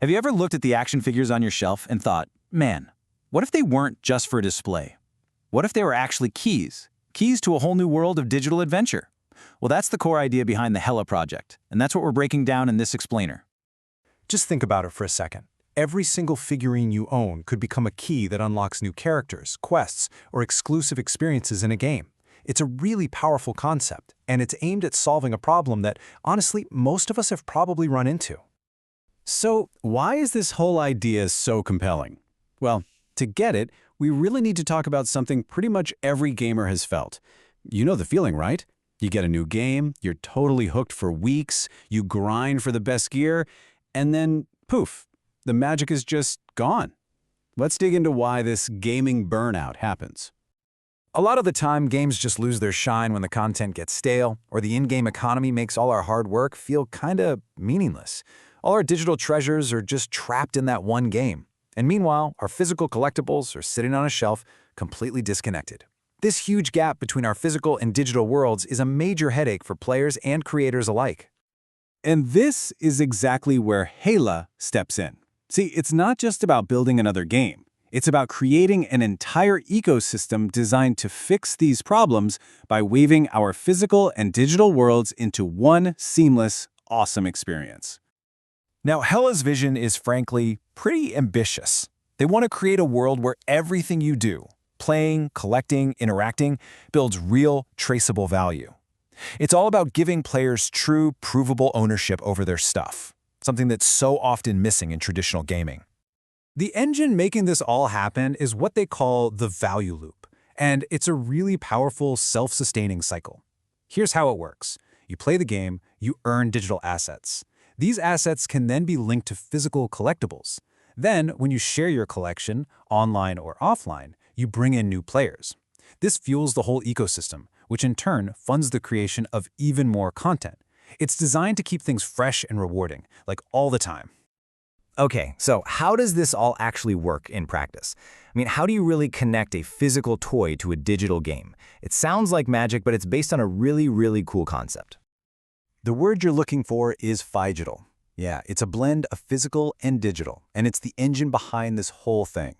Have you ever looked at the action figures on your shelf and thought, man, what if they weren't just for display? What if they were actually keys? Keys to a whole new world of digital adventure? Well, that's the core idea behind the Hela project, and that's what we're breaking down in this explainer. Just think about it for a second. Every single figurine you own could become a key that unlocks new characters, quests, or exclusive experiences in a game. It's a really powerful concept, and it's aimed at solving a problem that, honestly, most of us have probably run into. So, why is this whole idea so compelling? Well, to get it, we really need to talk about something pretty much every gamer has felt. You know the feeling, right? You get a new game, you're totally hooked for weeks, you grind for the best gear, and then, poof, the magic is just gone. Let's dig into why this gaming burnout happens. A lot of the time, games just lose their shine when the content gets stale, or the in-game economy makes all our hard work feel kinda meaningless. All our digital treasures are just trapped in that one game. And meanwhile, our physical collectibles are sitting on a shelf, completely disconnected. This huge gap between our physical and digital worlds is a major headache for players and creators alike. And this is exactly where Hela steps in. See, it's not just about building another game. It's about creating an entire ecosystem designed to fix these problems by weaving our physical and digital worlds into one seamless, awesome experience. Now, Hela's vision is frankly pretty ambitious. They want to create a world where everything you do, playing, collecting, interacting, builds real, traceable value. It's all about giving players true, provable ownership over their stuff, something that's so often missing in traditional gaming. The engine making this all happen is what they call the value loop, and it's a really powerful, self-sustaining cycle. Here's how it works. You play the game, you earn digital assets. These assets can then be linked to physical collectibles. Then, when you share your collection, online or offline, you bring in new players. This fuels the whole ecosystem, which in turn funds the creation of even more content. It's designed to keep things fresh and rewarding, like all the time. Okay, so how does this all actually work in practice? I mean, how do you really connect a physical toy to a digital game? It sounds like magic, but it's based on a really cool concept. The word you're looking for is phygital. Yeah, it's a blend of physical and digital, and it's the engine behind this whole thing.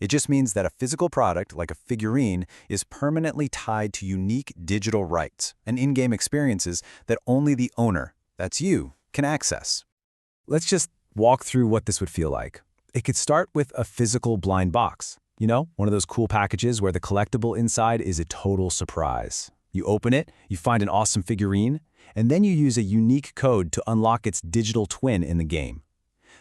It just means that a physical product, like a figurine, is permanently tied to unique digital rights and in-game experiences that only the owner, that's you, can access. Let's just walk through what this would feel like. It could start with a physical blind box. You know, one of those cool packages where the collectible inside is a total surprise. You open it, you find an awesome figurine, and then you use a unique code to unlock its digital twin in the game.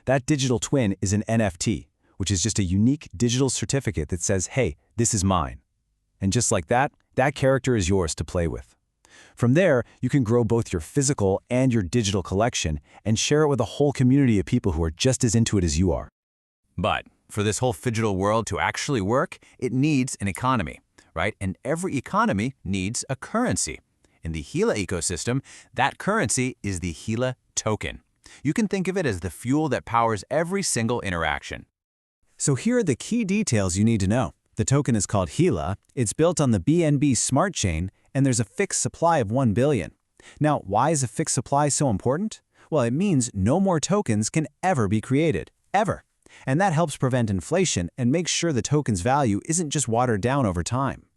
That digital twin is an NFT, which is just a unique digital certificate that says, hey, this is mine. And just like that, that character is yours to play with. From there, you can grow both your physical and your digital collection and share it with a whole community of people who are just as into it as you are. But for this whole phygital world to actually work, it needs an economy, right? And every economy needs a currency. In the Hela ecosystem, that currency is the Hela token. You can think of it as the fuel that powers every single interaction. So here are the key details you need to know. The token is called Hela, it's built on the BNB smart chain, and there's a fixed supply of 1 billion. Now, why is a fixed supply so important? Well, it means no more tokens can ever be created, ever. And that helps prevent inflation and makes sure the token's value isn't just watered down over time.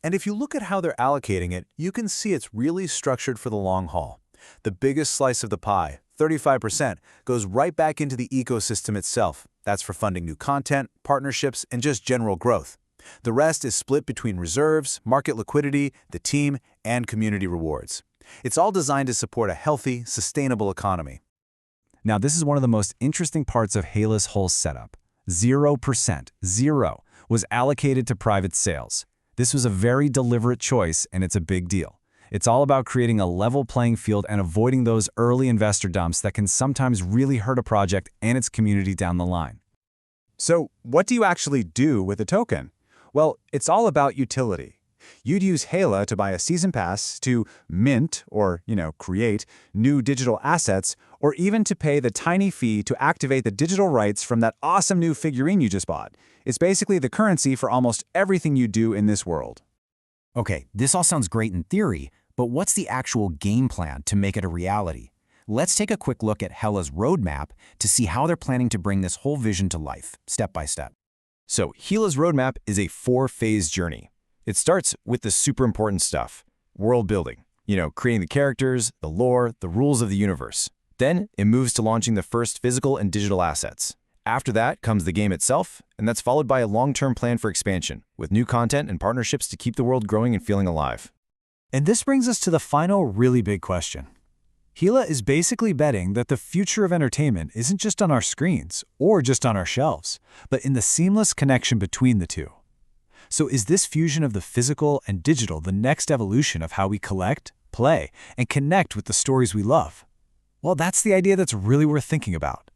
And if you look at how they're allocating it, you can see it's really structured for the long haul. The biggest slice of the pie, 35%, goes right back into the ecosystem itself. That's for funding new content, partnerships, and just general growth. The rest is split between reserves, market liquidity, the team, and community rewards. It's all designed to support a healthy, sustainable economy. Now, this is one of the most interesting parts of Hela's whole setup. 0%, zero, was allocated to private sales. This was a very deliberate choice, and it's a big deal. It's all about creating a level playing field and avoiding those early investor dumps that can sometimes really hurt a project and its community down the line. So, what do you actually do with a token? Well, it's all about utility. You'd use Hela to buy a season pass, to mint, or, create new digital assets, or even to pay the tiny fee to activate the digital rights from that awesome new figurine you just bought. It's basically the currency for almost everything you do in this world. Okay, this all sounds great in theory, but what's the actual game plan to make it a reality? Let's take a quick look at Hela's roadmap to see how they're planning to bring this whole vision to life, step by step. So Hela's roadmap is a 4-phase journey. It starts with the super important stuff, world building, creating the characters, the lore, the rules of the universe. Then it moves to launching the first physical and digital assets. After that comes the game itself, and that's followed by a long-term plan for expansion, with new content and partnerships to keep the world growing and feeling alive. And this brings us to the final really big question. Hela is basically betting that the future of entertainment isn't just on our screens or just on our shelves, but in the seamless connection between the two. So is this fusion of the physical and digital the next evolution of how we collect, play, and connect with the stories we love? Well, that's the idea that's really worth thinking about.